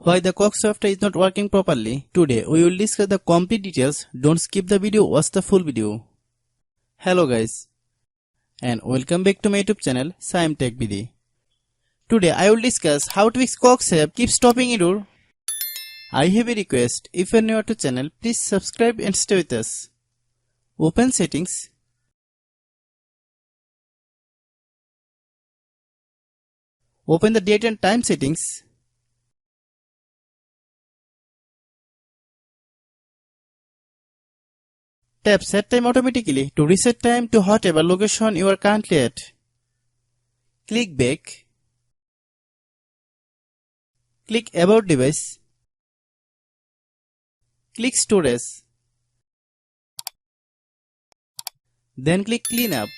Why the Cox software is not working properly? Today we will discuss the complete details. Don't skip the video, watch the full video. Hello guys and welcome back to my YouTube channel Shaem Tech BD. Today I will discuss how to fix Cox app keep stopping error. I have a request, if you are new to channel please subscribe and stay with us. Open settings. Open the date and time settings. Tap set time automatically to reset time to whatever location you are currently at. Click back. Click about device. Click storage. Then click clean up.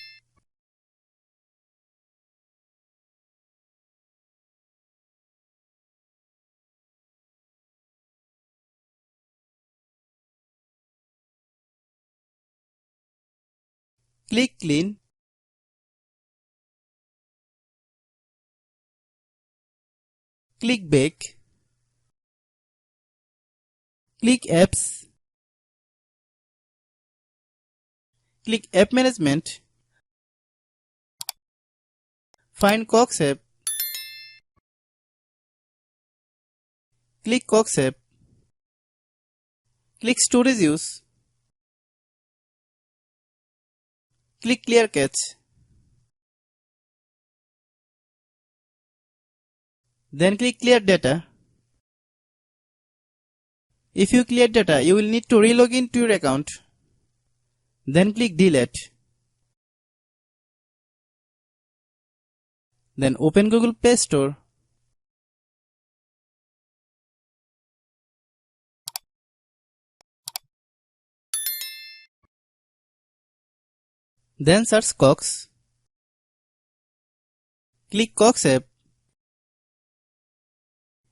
Click clean. Click back. Click apps. Click app management. Find Cox app. Click Cox app. Click storage use. Click clear cache. Then click clear data. If you clear data, you will need to relog into your account. Then click delete. Then open Google Play Store. Then search Cox. Click Cox app.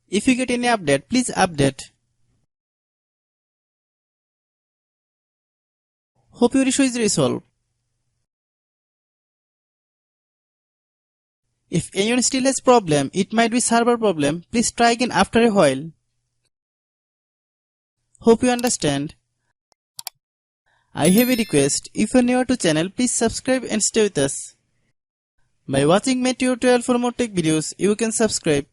If you get any update, please update. Hope your issue is resolved. If anyone still has problem, it might be server problem. Please try again after a while. Hope you understand. I have a request, if you are new to channel, please subscribe and stay with us. By watching my tutorial for more tech videos, you can subscribe.